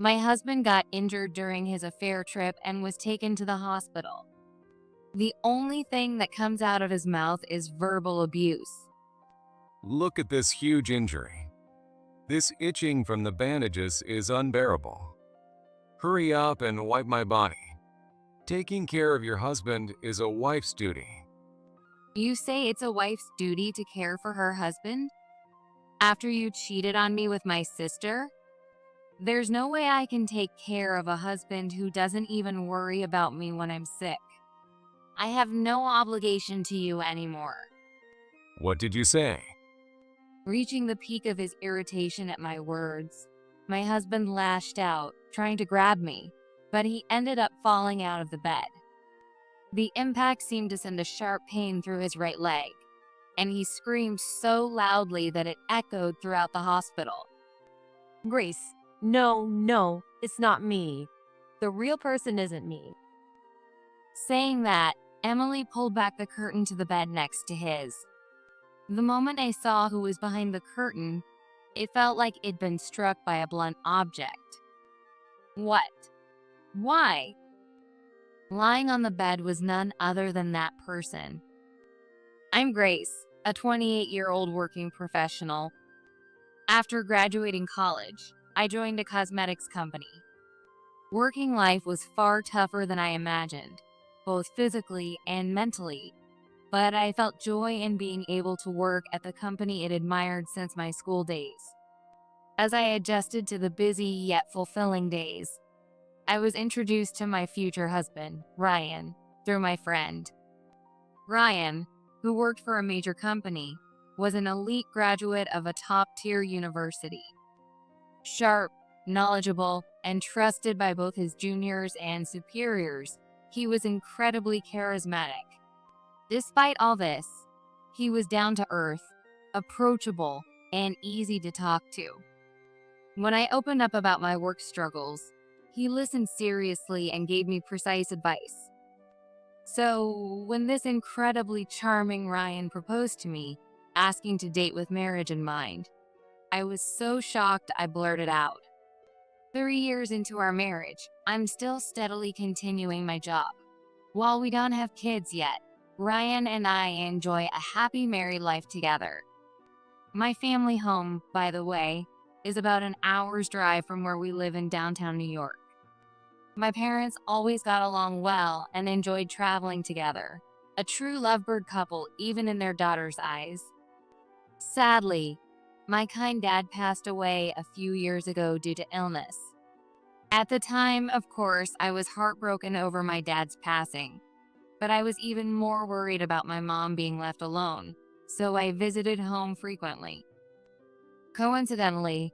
My husband got injured during his affair trip and was taken to the hospital. The only thing that comes out of his mouth is verbal abuse. Look at this huge injury. This itching from the bandages is unbearable. Hurry up and wipe my body. Taking care of your husband is a wife's duty. You say it's a wife's duty to care for her husband? After you cheated on me with my sister? There's no way I can take care of a husband who doesn't even worry about me when I'm sick. I have no obligation to you anymore. What did you say? Reaching the peak of his irritation at my words, my husband lashed out, trying to grab me, but he ended up falling out of the bed. The impact seemed to send a sharp pain through his right leg, and he screamed so loudly that it echoed throughout the hospital. Grace, no, it's not me. The real person isn't me. Saying that, Emily pulled back the curtain to the bed next to his. The moment I saw who was behind the curtain, it felt like it'd been struck by a blunt object. What? Why? Lying on the bed was none other than that person. I'm Grace, a 28-year-old working professional. After graduating college, I joined a cosmetics company. Working life was far tougher than I imagined, both physically and mentally, but I felt joy in being able to work at the company I'd admired since my school days. As I adjusted to the busy yet fulfilling days, I was introduced to my future husband, Ryan, through my friend. Ryan, who worked for a major company, was an elite graduate of a top-tier university. Sharp, knowledgeable, and trusted by both his juniors and superiors, he was incredibly charismatic. Despite all this, he was down to earth, approachable, and easy to talk to. When I opened up about my work struggles, he listened seriously and gave me precise advice. So, when this incredibly charming Ryan proposed to me, asking to date with marriage in mind, I was so shocked I blurted out. 3 years into our marriage, I'm still steadily continuing my job. While we don't have kids yet, Ryan and I enjoy a happy married life together. My family home, by the way, is about an hour's drive from where we live in downtown New York. My parents always got along well and enjoyed traveling together, a true lovebird couple even in their daughter's eyes. Sadly, my kind dad passed away a few years ago due to illness. At the time, of course, I was heartbroken over my dad's passing, but I was even more worried about my mom being left alone, so I visited home frequently. Coincidentally,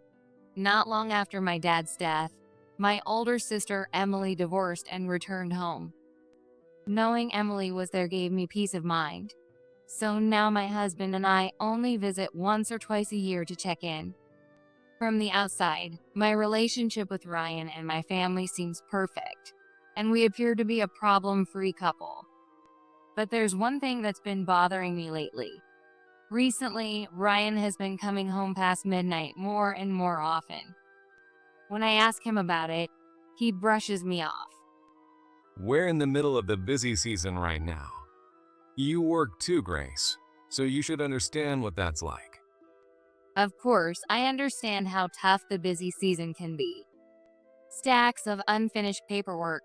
not long after my dad's death, my older sister Emily divorced and returned home. Knowing Emily was there gave me peace of mind. So now my husband and I only visit once or twice a year to check in. From the outside, my relationship with Ryan and my family seems perfect, and we appear to be a problem-free couple. But there's one thing that's been bothering me lately. Recently, Ryan has been coming home past midnight more and more often. When I ask him about it, he brushes me off. We're in the middle of the busy season right now. You work too, Grace, so you should understand what that's like. Of course, I understand how tough the busy season can be. Stacks of unfinished paperwork,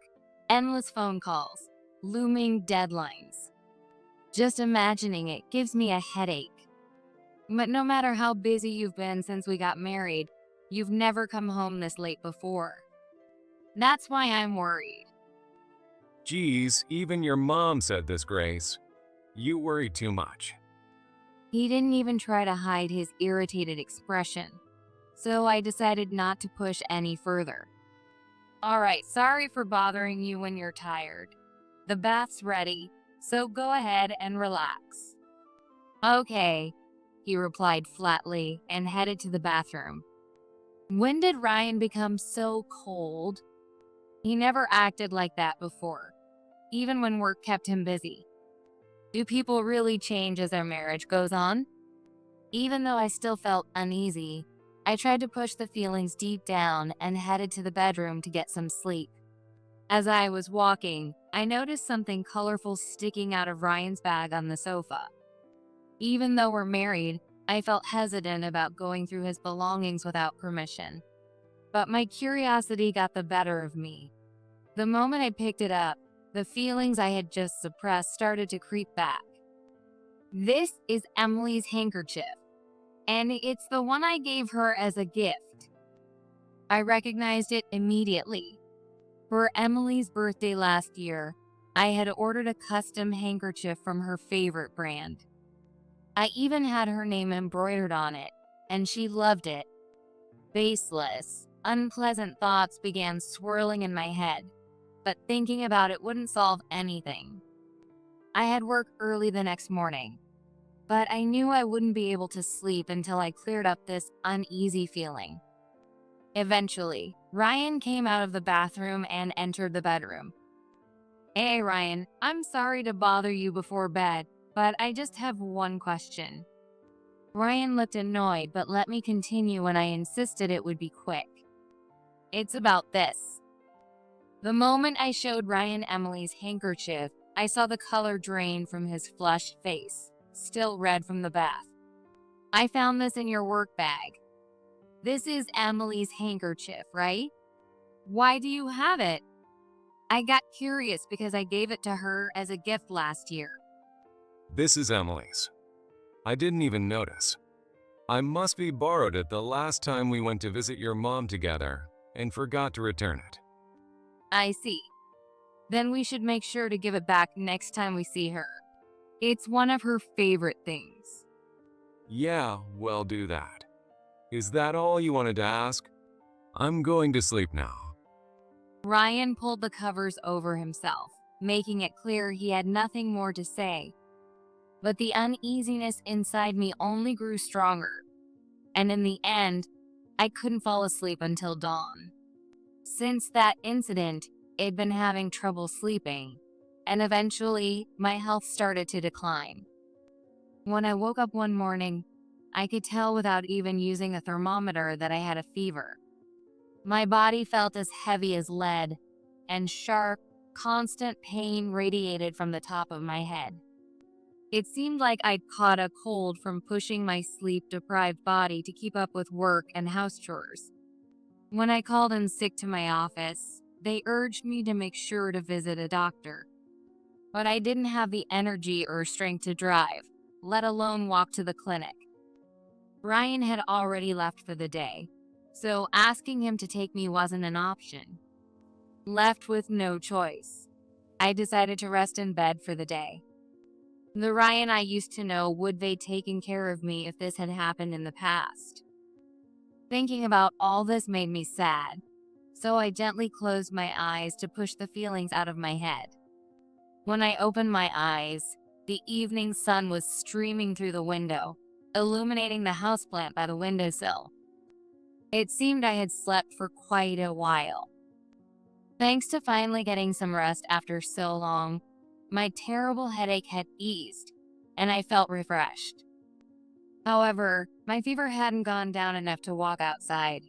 endless phone calls, looming deadlines. Just imagining it gives me a headache. But no matter how busy you've been since we got married, you've never come home this late before. That's why I'm worried. Geez, even your mom said this, Grace. You worry too much. He didn't even try to hide his irritated expression, so I decided not to push any further. Alright, sorry for bothering you when you're tired. The bath's ready, so go ahead and relax. Okay, he replied flatly and headed to the bathroom. When did Ryan become so cold? He never acted like that before, even when work kept him busy. Do people really change as their marriage goes on? Even though I still felt uneasy, I tried to push the feelings deep down and headed to the bedroom to get some sleep. As I was walking, I noticed something colorful sticking out of Ryan's bag on the sofa. Even though we're married, I felt hesitant about going through his belongings without permission. But my curiosity got the better of me. The moment I picked it up, the feelings I had just suppressed started to creep back. This is Emily's handkerchief, and it's the one I gave her as a gift. I recognized it immediately. For Emily's birthday last year, I had ordered a custom handkerchief from her favorite brand. I even had her name embroidered on it, and she loved it. Baseless, unpleasant thoughts began swirling in my head, but thinking about it wouldn't solve anything. I had work early the next morning, but I knew I wouldn't be able to sleep until I cleared up this uneasy feeling. Eventually, Ryan came out of the bathroom and entered the bedroom. "Hey Ryan, I'm sorry to bother you before bed, but I just have one question." Ryan looked annoyed but let me continue when I insisted it would be quick. "It's about this." The moment I showed Ryan Emily's handkerchief, I saw the color drain from his flushed face, still red from the bath. "I found this in your work bag. This is Emily's handkerchief, right? Why do you have it?" I got curious because I gave it to her as a gift last year. This is Emily's. I didn't even notice. I must be borrowed it the last time we went to visit your mom together and forgot to return it. I see. Then we should make sure to give it back next time we see her. It's one of her favorite things. Yeah, well, do that. Is that all you wanted to ask? I'm going to sleep now. Ryan pulled the covers over himself, making it clear he had nothing more to say. But the uneasiness inside me only grew stronger, and in the end, I couldn't fall asleep until dawn. Since that incident, I'd been having trouble sleeping, and eventually, my health started to decline. When I woke up one morning, I could tell without even using a thermometer that I had a fever. My body felt as heavy as lead, and sharp, constant pain radiated from the top of my head. It seemed like I'd caught a cold from pushing my sleep-deprived body to keep up with work and house chores. When I called in sick to my office, they urged me to make sure to visit a doctor. But I didn't have the energy or strength to drive, let alone walk to the clinic. Ryan had already left for the day, so asking him to take me wasn't an option. Left with no choice, I decided to rest in bed for the day. The Ryan I used to know would be taking care of me if this had happened in the past. Thinking about all this made me sad, so I gently closed my eyes to push the feelings out of my head. When I opened my eyes, the evening sun was streaming through the window, illuminating the houseplant by the windowsill. It seemed I had slept for quite a while. Thanks to finally getting some rest after so long, my terrible headache had eased, and I felt refreshed. However, my fever hadn't gone down enough to walk outside,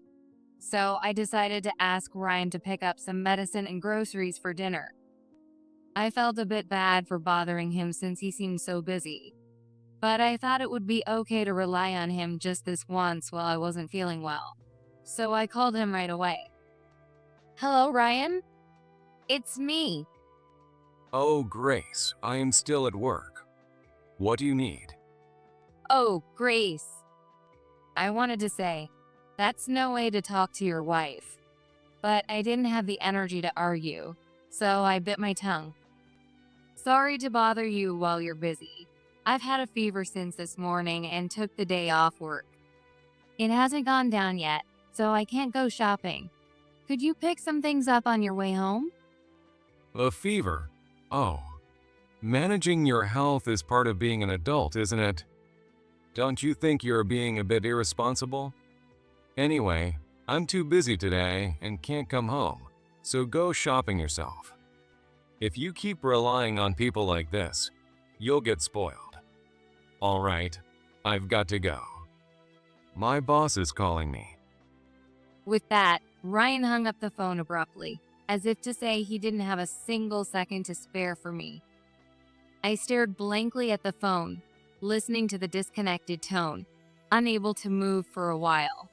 so I decided to ask Ryan to pick up some medicine and groceries for dinner. I felt a bit bad for bothering him since he seemed so busy, but I thought it would be okay to rely on him just this once while I wasn't feeling well, so I called him right away. "Hello, Ryan? It's me." Oh, Grace, I am still at work. What do you need? "Oh, Grace." I wanted to say, that's no way to talk to your wife. But I didn't have the energy to argue, so I bit my tongue. "Sorry to bother you while you're busy. I've had a fever since this morning and took the day off work. It hasn't gone down yet, so I can't go shopping. Could you pick some things up on your way home?" A fever? Oh. Managing your health is part of being an adult, isn't it? Don't you think you're being a bit irresponsible? Anyway, I'm too busy today and can't come home, so go shopping yourself. If you keep relying on people like this, you'll get spoiled. All right, I've got to go. My boss is calling me. With that, Ryan hung up the phone abruptly, as if to say he didn't have a single second to spare for me. I stared blankly at the phone, listening to the disconnected tone, unable to move for a while.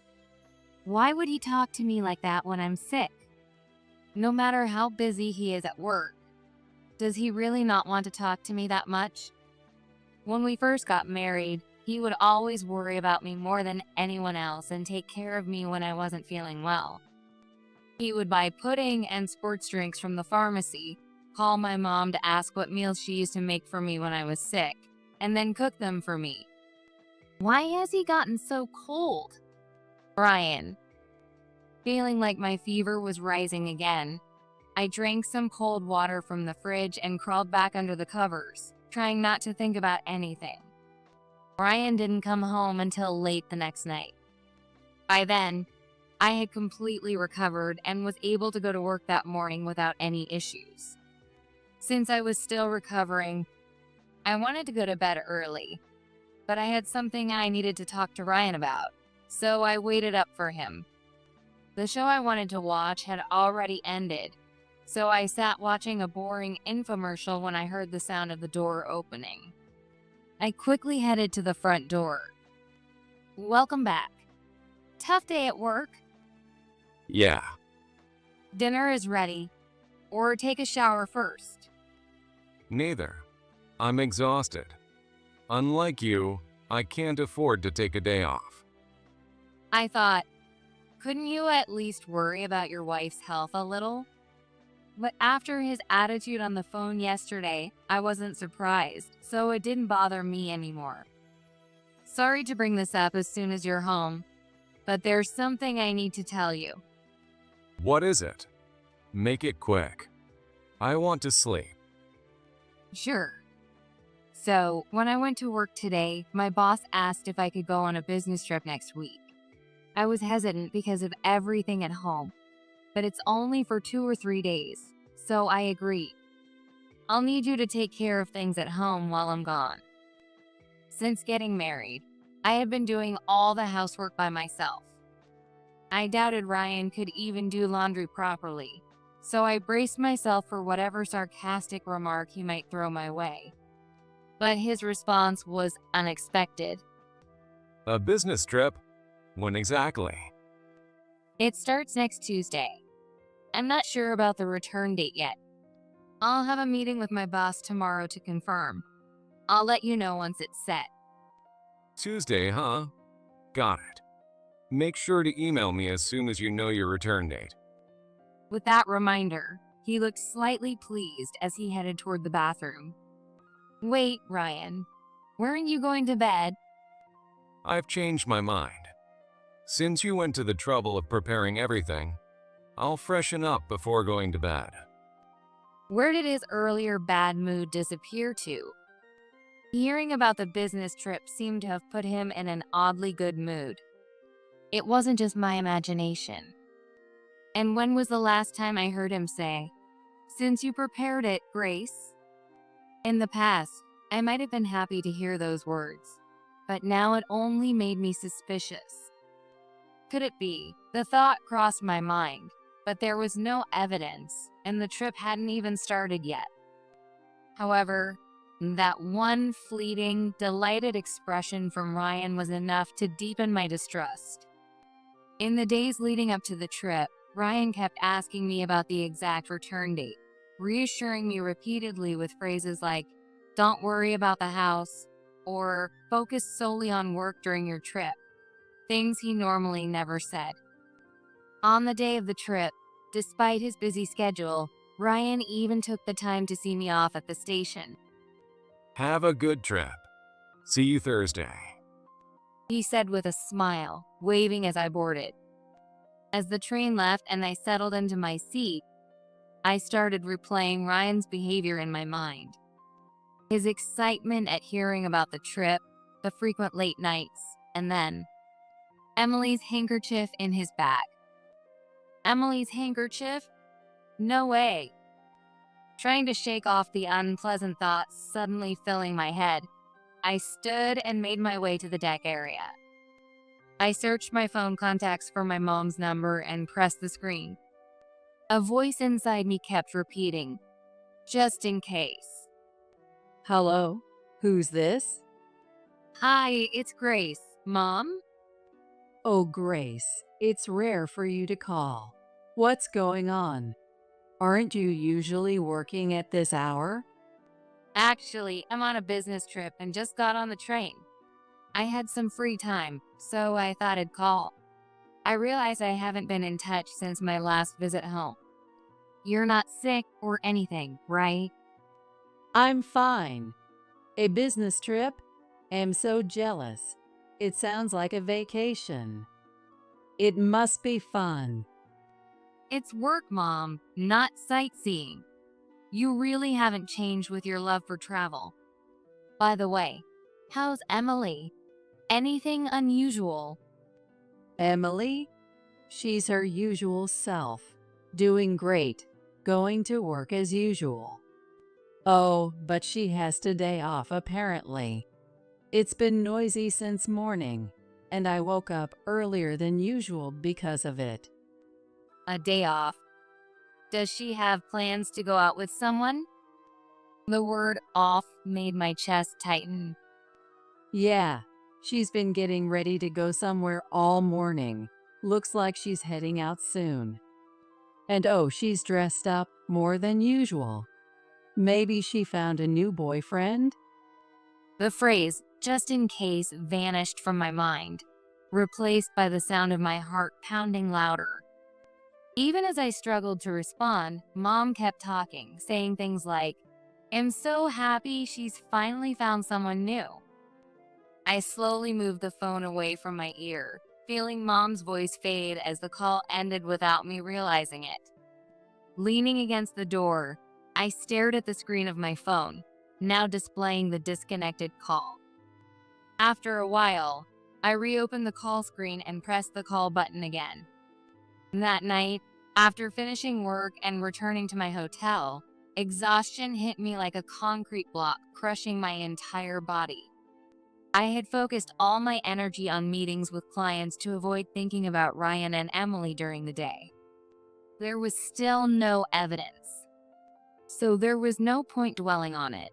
Why would he talk to me like that when I'm sick? No matter how busy he is at work, does he really not want to talk to me that much? When we first got married, he would always worry about me more than anyone else and take care of me when I wasn't feeling well. He would buy pudding and sports drinks from the pharmacy, call my mom to ask what meals she used to make for me when I was sick, and then cook them for me. Why has he gotten so cold? Ryan. Feeling like my fever was rising again, I drank some cold water from the fridge and crawled back under the covers, trying not to think about anything. Ryan didn't come home until late the next night. By then, I had completely recovered and was able to go to work that morning without any issues. Since I was still recovering, I wanted to go to bed early, but I had something I needed to talk to Ryan about, so I waited up for him. The show I wanted to watch had already ended, so I sat watching a boring infomercial when I heard the sound of the door opening. I quickly headed to the front door. Welcome back. Tough day at work? Yeah. Dinner is ready. Or take a shower first. Neither. I'm exhausted. Unlike you, I can't afford to take a day off. I thought, couldn't you at least worry about your wife's health a little? But after his attitude on the phone yesterday, I wasn't surprised, so it didn't bother me anymore. Sorry to bring this up as soon as you're home, but there's something I need to tell you. What is it? Make it quick. I want to sleep. Sure. So, when I went to work today, my boss asked if I could go on a business trip next week. I was hesitant because of everything at home, but it's only for 2 or 3 days, so I agreed. I'll need you to take care of things at home while I'm gone. Since getting married, I had been doing all the housework by myself. I doubted Ryan could even do laundry properly, so I braced myself for whatever sarcastic remark he might throw my way. But his response was unexpected. A business trip? When exactly? It starts next Tuesday. I'm not sure about the return date yet. I'll have a meeting with my boss tomorrow to confirm. I'll let you know once it's set. Tuesday, huh? Got it. Make sure to email me as soon as you know your return date. With that reminder, he looked slightly pleased as he headed toward the bathroom. Wait, Ryan. Weren't you going to bed? I've changed my mind. Since you went to the trouble of preparing everything, I'll freshen up before going to bed. Where did his earlier bad mood disappear to? Hearing about the business trip seemed to have put him in an oddly good mood. It wasn't just my imagination. And when was the last time I heard him say, "Since you prepared it, Grace"? In the past, I might have been happy to hear those words, but now it only made me suspicious. Could it be? The thought crossed my mind, but there was no evidence, and the trip hadn't even started yet. However, that one fleeting, delighted expression from Ryan was enough to deepen my distrust. In the days leading up to the trip, Ryan kept asking me about the exact return date, reassuring me repeatedly with phrases like, "Don't worry about the house," or "Focus solely on work during your trip," things he normally never said. On the day of the trip, despite his busy schedule, Ryan even took the time to see me off at the station. Have a good trip. See you Thursday. He said with a smile, waving as I boarded. As the train left and I settled into my seat, I started replaying Ryan's behavior in my mind. His excitement at hearing about the trip, the frequent late nights, and then Emily's handkerchief in his bag. Emily's handkerchief? No way. Trying to shake off the unpleasant thoughts suddenly filling my head, I stood and made my way to the deck area. I searched my phone contacts for my mom's number and pressed the screen. A voice inside me kept repeating, just in case. Hello? Who's this? Hi, it's Grace. Mom? Oh, Grace, it's rare for you to call. What's going on? Aren't you usually working at this hour? Actually, I'm on a business trip and just got on the train. I had some free time, so I thought I'd call. I realize I haven't been in touch since my last visit home. You're not sick or anything, right? I'm fine. A business trip? I'm so jealous. It sounds like a vacation. It must be fun. It's work, Mom, not sightseeing. You really haven't changed with your love for travel. By the way, how's Emily? Anything unusual? Emily? She's her usual self. Doing great. Going to work as usual. Oh, but she has today off apparently. It's been noisy since morning, and I woke up earlier than usual because of it. A day off. Does she have plans to go out with someone? The word off made my chest tighten. Yeah, she's been getting ready to go somewhere all morning. Looks like she's heading out soon. And oh, she's dressed up more than usual. Maybe she found a new boyfriend? The phrase, just in case, vanished from my mind, replaced by the sound of my heart pounding louder. Even as I struggled to respond, Mom kept talking, saying things like, I'm so happy she's finally found someone new. I slowly moved the phone away from my ear, feeling Mom's voice fade as the call ended without me realizing it. Leaning against the door, I stared at the screen of my phone, now displaying the disconnected call. After a while, I reopened the call screen and pressed the call button again. That night, after finishing work and returning to my hotel, exhaustion hit me like a concrete block, crushing my entire body. I had focused all my energy on meetings with clients to avoid thinking about Ryan and Emily during the day. There was still no evidence, so there was no point dwelling on it.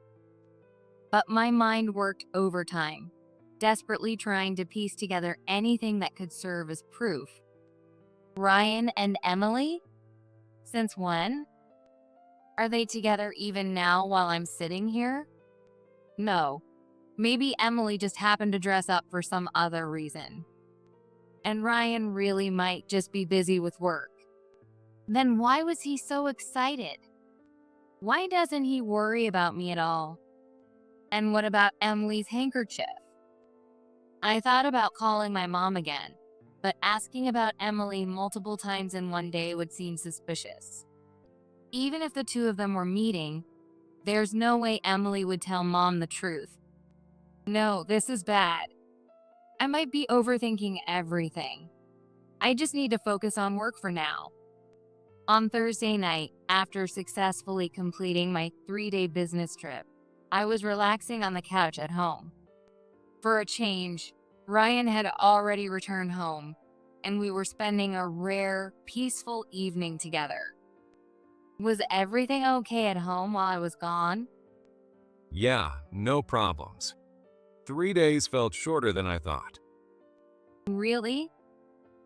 But my mind worked overtime, desperately trying to piece together anything that could serve as proof. Ryan and Emily? Since when? Are they together even now while I'm sitting here? No. Maybe Emily just happened to dress up for some other reason. And Ryan really might just be busy with work. Then why was he so excited? Why doesn't he worry about me at all? And what about Emily's handkerchief? I thought about calling my mom again, but asking about Emily multiple times in one day would seem suspicious. Even if the two of them were meeting, there's no way Emily would tell Mom the truth. No, this is bad. I might be overthinking everything. I just need to focus on work for now. On Thursday night, after successfully completing my 3-day business trip, I was relaxing on the couch at home. For a change, Ryan had already returned home, and we were spending a rare, peaceful evening together. Was everything okay at home while I was gone? Yeah, no problems. 3 days felt shorter than I thought. Really?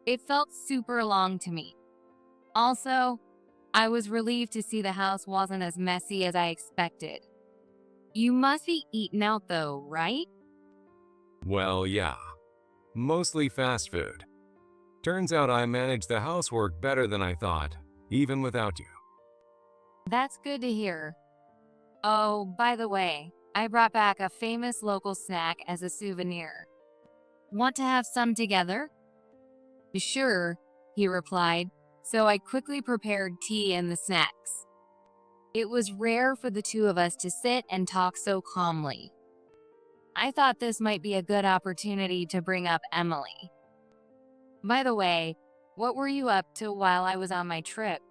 It felt super long to me. Also, I was relieved to see the house wasn't as messy as I expected. You must be eaten out though, right? Well, yeah. Mostly fast food. Turns out I managed the housework better than I thought, even without you. That's good to hear. Oh, by the way, I brought back a famous local snack as a souvenir. Want to have some together? Sure, he replied, so I quickly prepared tea and the snacks. It was rare for the two of us to sit and talk so calmly. I thought this might be a good opportunity to bring up Emily. By the way, what were you up to while I was on my trip?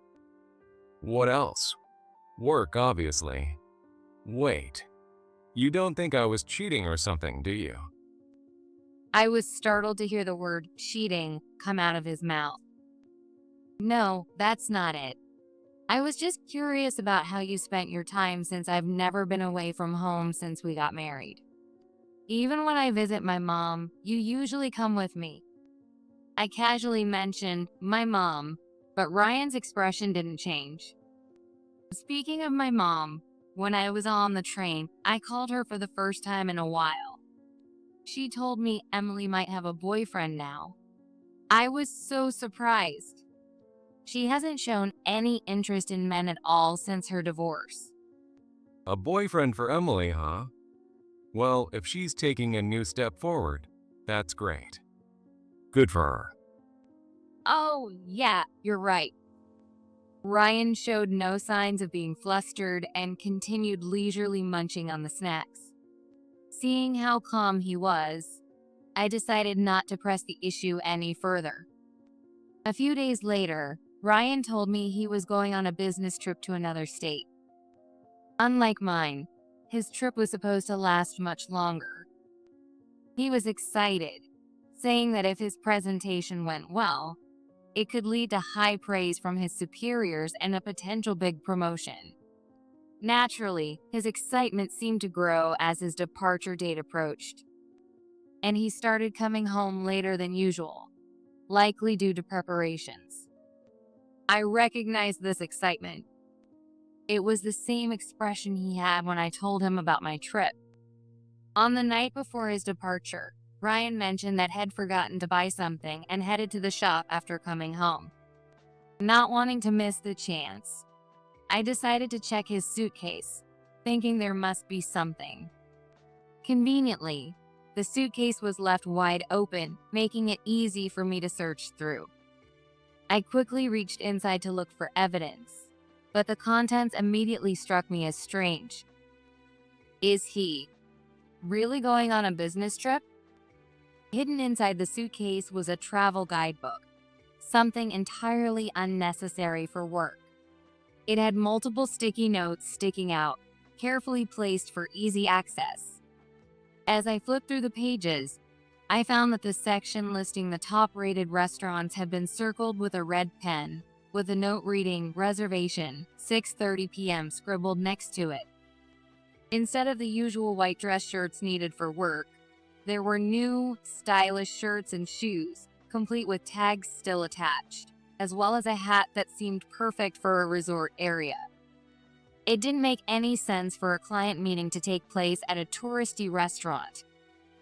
What else? Work, obviously. Wait. You don't think I was cheating or something, do you? I was startled to hear the word cheating come out of his mouth. No, that's not it. I was just curious about how you spent your time since I've never been away from home since we got married. Even when I visit my mom, you usually come with me. I casually mentioned my mom, but Ryan's expression didn't change. Speaking of my mom, when I was on the train, I called her for the first time in a while. She told me Emily might have a boyfriend now. I was so surprised. She hasn't shown any interest in men at all since her divorce. A boyfriend for Emily, huh? Well, if she's taking a new step forward, that's great. Good for her. Oh, yeah, you're right. Ryan showed no signs of being flustered and continued leisurely munching on the snacks. Seeing how calm he was, I decided not to press the issue any further. A few days later, Ryan told me he was going on a business trip to another state. Unlike mine, his trip was supposed to last much longer. He was excited, saying that if his presentation went well, it could lead to high praise from his superiors and a potential big promotion. Naturally, his excitement seemed to grow as his departure date approached, and he started coming home later than usual, likely due to preparations. I recognized this excitement. It was the same expression he had when I told him about my trip. On the night before his departure, Ryan mentioned that he'd forgotten to buy something and headed to the shop after coming home. Not wanting to miss the chance, I decided to check his suitcase, thinking there must be something. Conveniently, the suitcase was left wide open, making it easy for me to search through. I quickly reached inside to look for evidence, but the contents immediately struck me as strange. Is he really going on a business trip? Hidden inside the suitcase was a travel guidebook, something entirely unnecessary for work. It had multiple sticky notes sticking out, carefully placed for easy access. As I flipped through the pages, I found that the section listing the top-rated restaurants had been circled with a red pen, with a note reading "Reservation, 6:30 p.m." scribbled next to it. Instead of the usual white dress shirts needed for work, there were new, stylish shirts and shoes, complete with tags still attached, as well as a hat that seemed perfect for a resort area. It didn't make any sense for a client meeting to take place at a touristy restaurant,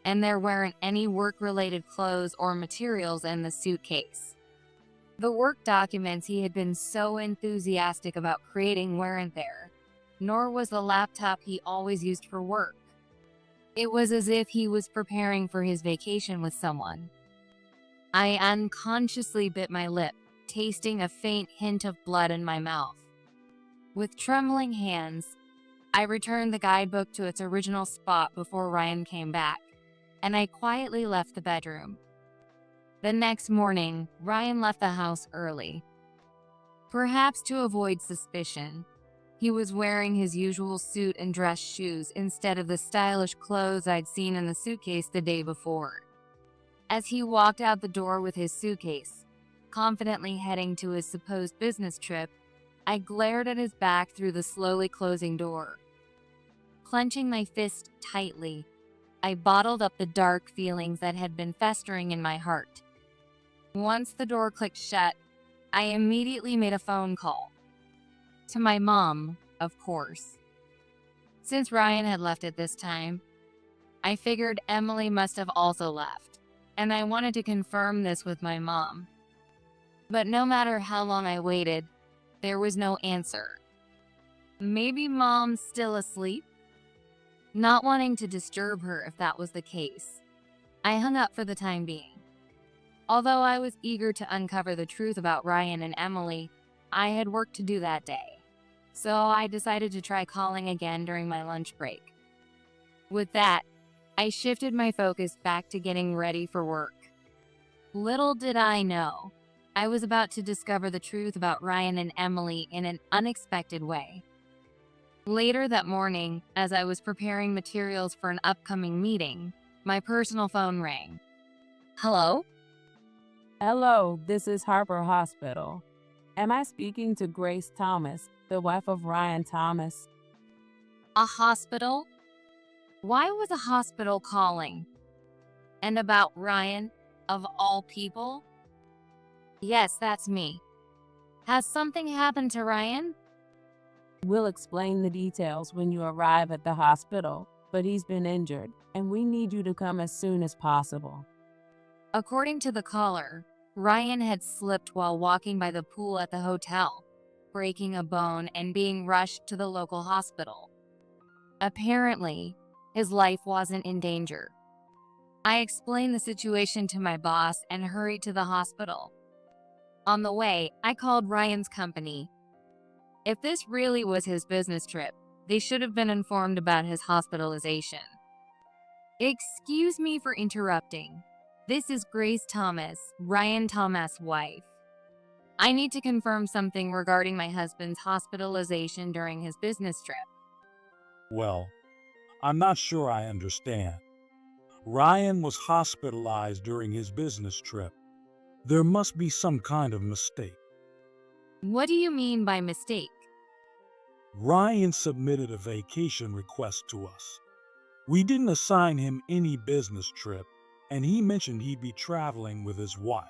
and there weren't any work-related clothes or materials in the suitcase. The work documents he had been so enthusiastic about creating weren't there, nor was the laptop he always used for work. It was as if he was preparing for his vacation with someone. I unconsciously bit my lip, tasting a faint hint of blood in my mouth. With trembling hands, I returned the guidebook to its original spot before Ryan came back, and I quietly left the bedroom. The next morning, Ryan left the house early. Perhaps to avoid suspicion, he was wearing his usual suit and dress shoes instead of the stylish clothes I'd seen in the suitcase the day before. As he walked out the door with his suitcase, confidently heading to his supposed business trip, I glared at his back through the slowly closing door. Clenching my fist tightly, I bottled up the dark feelings that had been festering in my heart. Once the door clicked shut, I immediately made a phone call. To my mom, of course. Since Ryan had left at this time, I figured Emily must have also left, and I wanted to confirm this with my mom. But no matter how long I waited, there was no answer. Maybe Mom's still asleep? Not wanting to disturb her if that was the case, I hung up for the time being. Although I was eager to uncover the truth about Ryan and Emily, I had work to do that day. So I decided to try calling again during my lunch break. With that, I shifted my focus back to getting ready for work. Little did I know, I was about to discover the truth about Ryan and Emily in an unexpected way. Later that morning, as I was preparing materials for an upcoming meeting, my personal phone rang. Hello? Hello, this is Harper Hospital. Am I speaking to Grace Thomas, the wife of Ryan Thomas? A hospital? Why was a hospital calling? And about Ryan, of all people? Yes, that's me. Has something happened to Ryan? We'll explain the details when you arrive at the hospital, but he's been injured, and we need you to come as soon as possible. According to the caller, Ryan had slipped while walking by the pool at the hotel, breaking a bone and being rushed to the local hospital. Apparently, his life wasn't in danger. I explained the situation to my boss and hurried to the hospital. On the way, I called Ryan's company. If this really was his business trip, they should have been informed about his hospitalization. Excuse me for interrupting. This is Grace Thomas, Ryan Thomas' wife. I need to confirm something regarding my husband's hospitalization during his business trip. Well, I'm not sure I understand. Ryan was hospitalized during his business trip. There must be some kind of mistake. What do you mean by mistake? Ryan submitted a vacation request to us. We didn't assign him any business trip, and he mentioned he'd be traveling with his wife.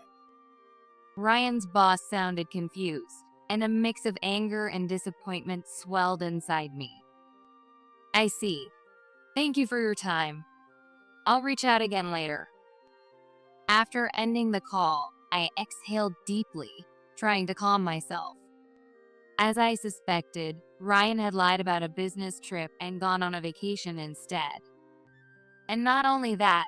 Ryan's boss sounded confused, and a mix of anger and disappointment swelled inside me. I see. Thank you for your time. I'll reach out again later. After ending the call, I exhaled deeply, trying to calm myself. As I suspected, Ryan had lied about a business trip and gone on a vacation instead. And not only that,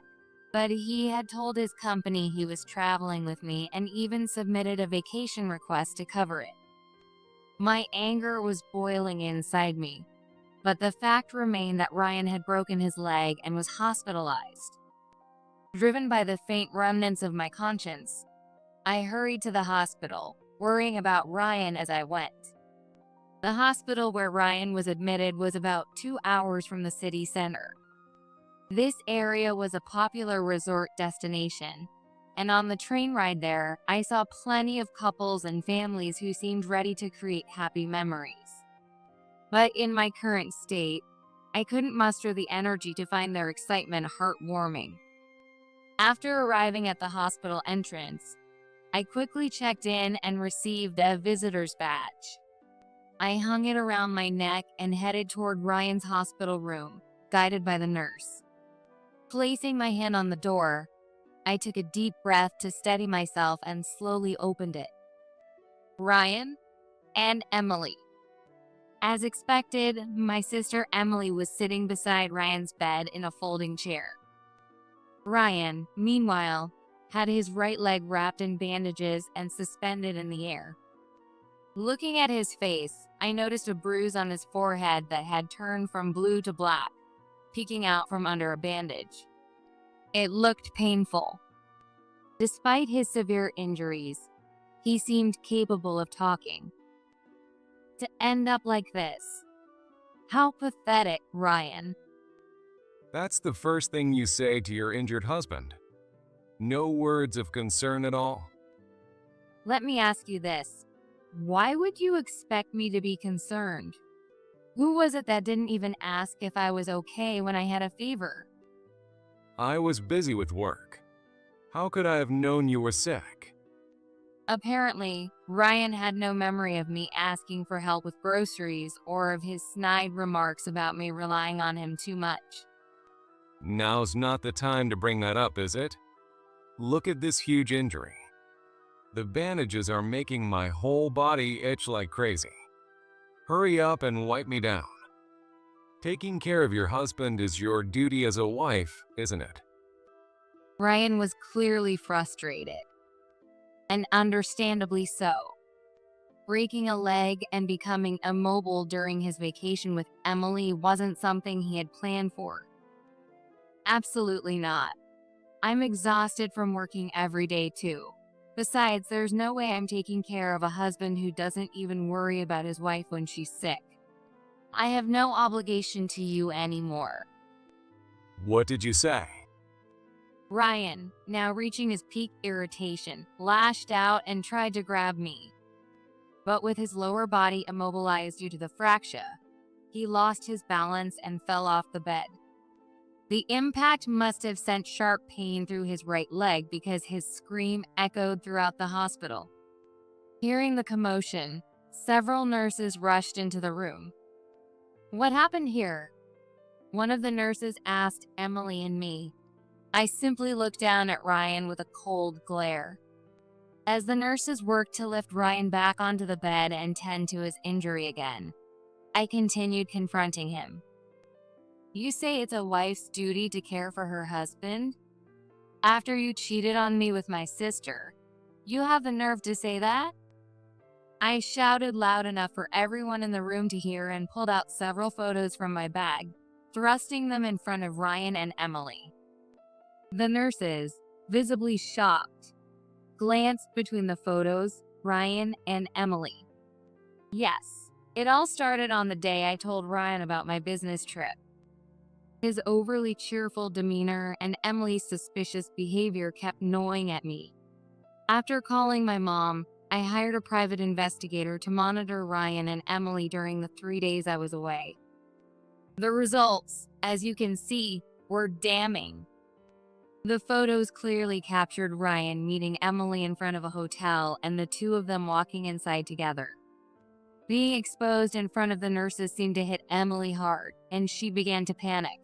but he had told his company he was traveling with me and even submitted a vacation request to cover it. My anger was boiling inside me, but the fact remained that Ryan had broken his leg and was hospitalized. Driven by the faint remnants of my conscience, I hurried to the hospital, worrying about Ryan as I went. The hospital where Ryan was admitted was about 2 hours from the city center. This area was a popular resort destination, and on the train ride there, I saw plenty of couples and families who seemed ready to create happy memories. But in my current state, I couldn't muster the energy to find their excitement heartwarming. After arriving at the hospital entrance, I quickly checked in and received a visitor's badge. I hung it around my neck and headed toward Ryan's hospital room, guided by the nurse. Placing my hand on the door, I took a deep breath to steady myself and slowly opened it. Ryan and Emily. As expected, my sister Emily was sitting beside Ryan's bed in a folding chair. Ryan, meanwhile, had his right leg wrapped in bandages and suspended in the air. Looking at his face, I noticed a bruise on his forehead that had turned from blue to black, peeking out from under a bandage. It looked painful. Despite his severe injuries, he seemed capable of talking. To end up like this. How pathetic, Ryan. That's the first thing you say to your injured husband. No words of concern at all? Let me ask you this. Why would you expect me to be concerned? Who was it that didn't even ask if I was okay when I had a fever? I was busy with work. How could I have known you were sick? Apparently, Ryan had no memory of me asking for help with groceries or of his snide remarks about me relying on him too much. Now's not the time to bring that up, is it? Look at this huge injury. The bandages are making my whole body itch like crazy. Hurry up and wipe me down. Taking care of your husband is your duty as a wife, isn't it? Ryan was clearly frustrated. And understandably so. Breaking a leg and becoming immobile during his vacation with Emily wasn't something he had planned for. Absolutely not. I'm exhausted from working every day too. Besides, there's no way I'm taking care of a husband who doesn't even worry about his wife when she's sick. I have no obligation to you anymore. What did you say? Ryan, now reaching his peak irritation, lashed out and tried to grab me. But with his lower body immobilized due to the fracture, he lost his balance and fell off the bed. The impact must have sent sharp pain through his right leg because his scream echoed throughout the hospital. Hearing the commotion, several nurses rushed into the room. "What happened here?" one of the nurses asked Emily and me. I simply looked down at Ryan with a cold glare. As the nurses worked to lift Ryan back onto the bed and tend to his injury again, I continued confronting him. "You say it's a wife's duty to care for her husband? After you cheated on me with my sister, you have the nerve to say that?" I shouted loud enough for everyone in the room to hear and pulled out several photos from my bag, thrusting them in front of Ryan and Emily. The nurses, visibly shocked, glanced between the photos, Ryan and Emily. Yes, it all started on the day I told Ryan about my business trip. His overly cheerful demeanor and Emily's suspicious behavior kept gnawing at me. After calling my mom, I hired a private investigator to monitor Ryan and Emily during the 3 days I was away. The results, as you can see, were damning. The photos clearly captured Ryan meeting Emily in front of a hotel and the two of them walking inside together. Being exposed in front of the nurses seemed to hit Emily hard, and she began to panic.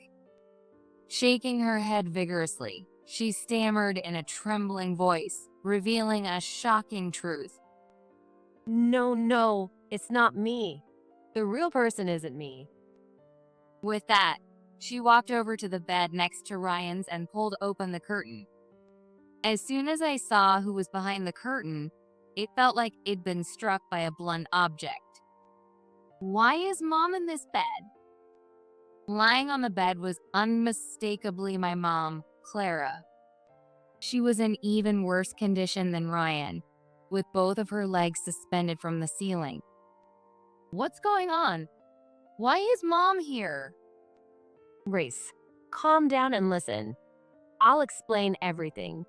Shaking her head vigorously, she stammered in a trembling voice, revealing a shocking truth. No, it's not me. The real person isn't me. With that, she walked over to the bed next to Ryan's and pulled open the curtain. As soon as I saw who was behind the curtain, it felt like it'd been struck by a blunt object. Why is Mom in this bed? Lying on the bed was unmistakably my mom, Clara. She was in even worse condition than Ryan, with both of her legs suspended from the ceiling. What's going on? Why is Mom here? Grace, calm down and listen. I'll explain everything.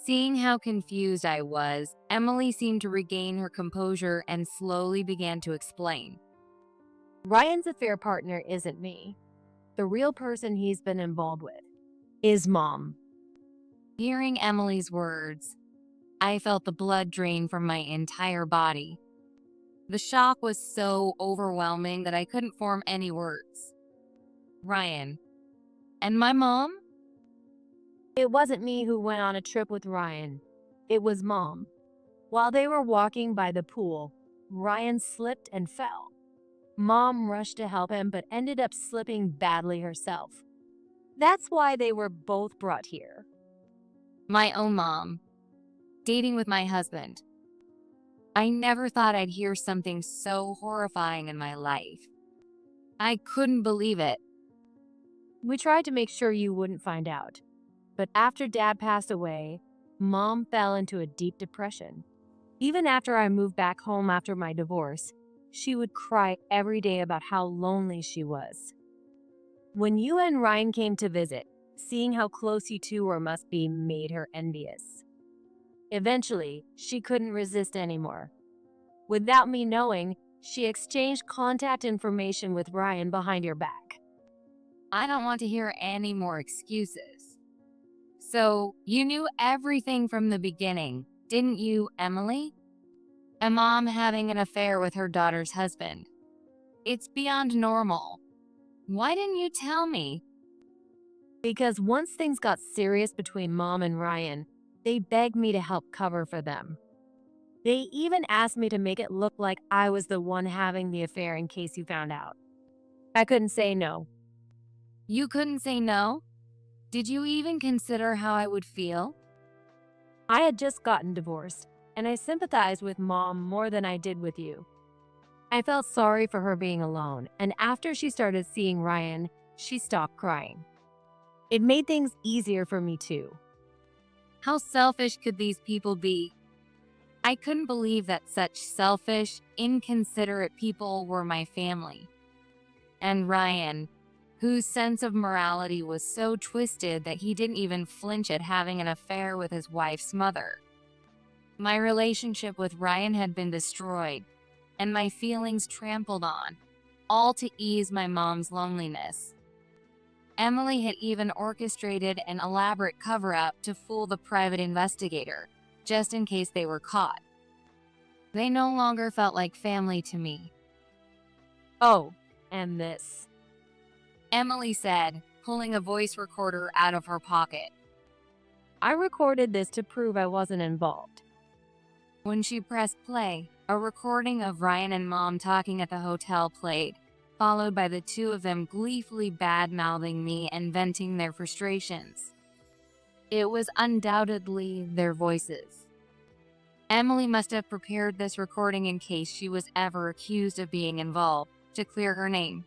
Seeing how confused I was, Emily seemed to regain her composure and slowly began to explain. Ryan's affair partner isn't me. The real person he's been involved with is Mom. Hearing Emily's words, I felt the blood drain from my entire body. The shock was so overwhelming that I couldn't form any words. Ryan. And my mom? It wasn't me who went on a trip with Ryan. It was Mom. While they were walking by the pool, Ryan slipped and fell. Mom rushed to help him but ended up slipping badly herself. That's why they were both brought here. My own mom. Dating with my husband. I never thought I'd hear something so horrifying in my life. I couldn't believe it. We tried to make sure you wouldn't find out. But after Dad passed away, Mom fell into a deep depression. Even after I moved back home after my divorce, she would cry every day about how lonely she was. When you and Ryan came to visit, seeing how close you two were must be made her envious. Eventually, she couldn't resist anymore. Without me knowing, she exchanged contact information with Ryan behind your back. I don't want to hear any more excuses. So, you knew everything from the beginning, didn't you, Emily? A mom having an affair with her daughter's husband. It's beyond normal. Why didn't you tell me? Because once things got serious between Mom and Ryan, they begged me to help cover for them. They even asked me to make it look like I was the one having the affair in case you found out. I couldn't say no. You couldn't say no? Did you even consider how I would feel? I had just gotten divorced, and I sympathized with Mom more than I did with you. I felt sorry for her being alone, and after she started seeing Ryan, she stopped crying. It made things easier for me too. How selfish could these people be? I couldn't believe that such selfish, inconsiderate people were my family. And Ryan, whose sense of morality was so twisted that he didn't even flinch at having an affair with his wife's mother. My relationship with Ryan had been destroyed, and my feelings trampled on, all to ease my mom's loneliness. Emily had even orchestrated an elaborate cover-up to fool the private investigator, just in case they were caught. They no longer felt like family to me. Oh, and this. Emily said, pulling a voice recorder out of her pocket. I recorded this to prove I wasn't involved. When she pressed play, a recording of Ryan and Mom talking at the hotel played, followed by the two of them gleefully bad-mouthing me and venting their frustrations. It was undoubtedly their voices. Emily must have prepared this recording in case she was ever accused of being involved, to clear her name.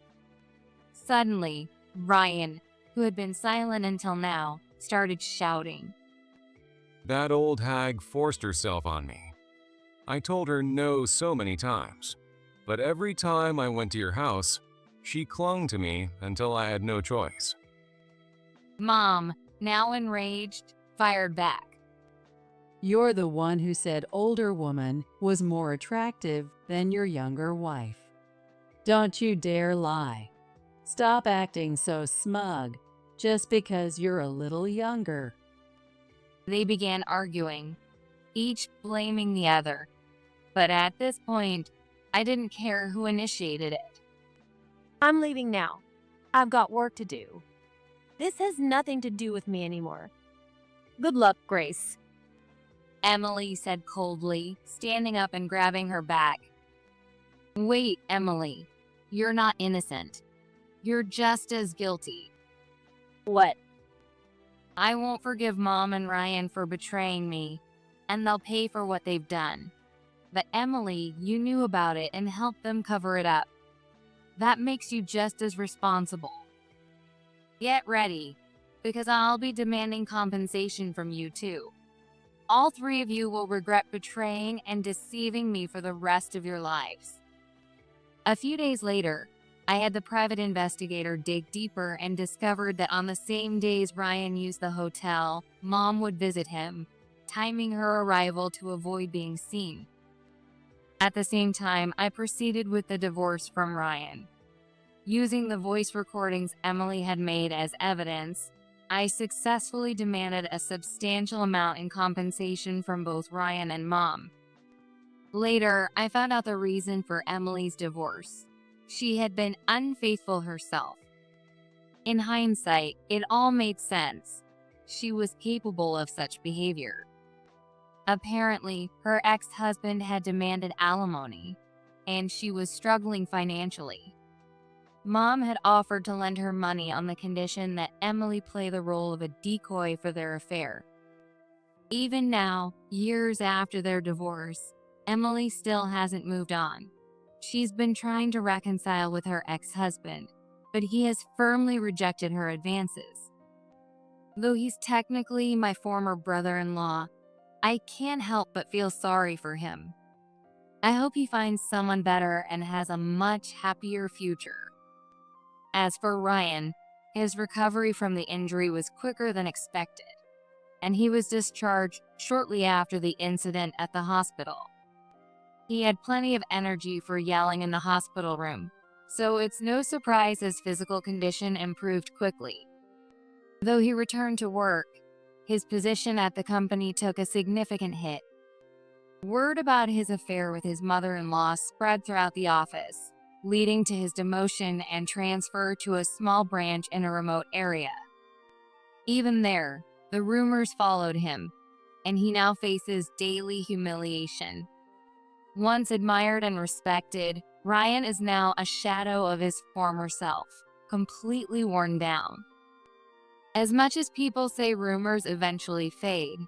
Suddenly, Ryan, who had been silent until now, started shouting. That old hag forced herself on me. I told her no so many times, but every time I went to your house, she clung to me until I had no choice. Mom, now enraged, fired back. You're the one who said older woman was more attractive than your younger wife. Don't you dare lie. Stop acting so smug just because you're a little younger. They began arguing, each blaming the other. But at this point, I didn't care who initiated it. I'm leaving now. I've got work to do. This has nothing to do with me anymore. Good luck, Grace. Emily said coldly, standing up and grabbing her back. Wait, Emily. You're not innocent. You're just as guilty. What? I won't forgive Mom and Ryan for betraying me, and they'll pay for what they've done. But Emily, you knew about it and helped them cover it up. That makes you just as responsible. Get ready, because I'll be demanding compensation from you too. All three of you will regret betraying and deceiving me for the rest of your lives. A few days later, I had the private investigator dig deeper and discovered that on the same days Ryan used the hotel, Mom would visit him, timing her arrival to avoid being seen. At the same time, I proceeded with the divorce from Ryan. Using the voice recordings Emily had made as evidence, I successfully demanded a substantial amount in compensation from both Ryan and Mom. Later, I found out the reason for Emily's divorce. She had been unfaithful herself. In hindsight, it all made sense. She was capable of such behavior. Apparently, her ex-husband had demanded alimony, and she was struggling financially. Mom had offered to lend her money on the condition that Emily play the role of a decoy for their affair. Even now, years after their divorce, Emily still hasn't moved on. She's been trying to reconcile with her ex-husband, but he has firmly rejected her advances. Though he's technically my former brother-in-law, I can't help but feel sorry for him. I hope he finds someone better and has a much happier future. As for Ryan, his recovery from the injury was quicker than expected, and he was discharged shortly after the incident at the hospital. He had plenty of energy for yelling in the hospital room, so it's no surprise his physical condition improved quickly. Though he returned to work, his position at the company took a significant hit. Word about his affair with his mother-in-law spread throughout the office, leading to his demotion and transfer to a small branch in a remote area. Even there, the rumors followed him, and he now faces daily humiliation. Once admired and respected, Ryan is now a shadow of his former self, completely worn down. As much as people say rumors eventually fade,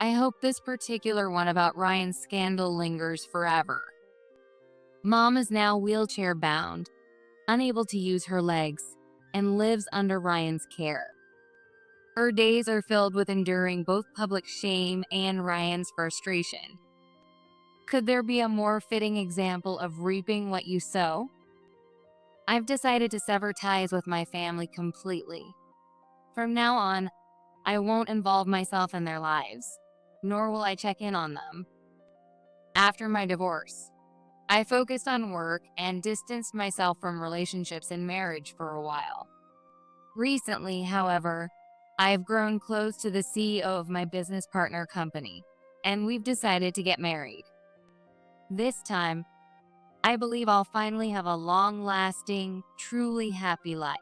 I hope this particular one about Ryan's scandal lingers forever. Mom is now wheelchair-bound, unable to use her legs, and lives under Ryan's care. Her days are filled with enduring both public shame and Ryan's frustration. Could there be a more fitting example of reaping what you sow? I've decided to sever ties with my family completely. From now on, I won't involve myself in their lives, nor will I check in on them. After my divorce, I focused on work and distanced myself from relationships and marriage for a while. Recently, however, I've grown close to the CEO of my business partner company, and we've decided to get married. This time, I believe I'll finally have a long-lasting, truly happy life.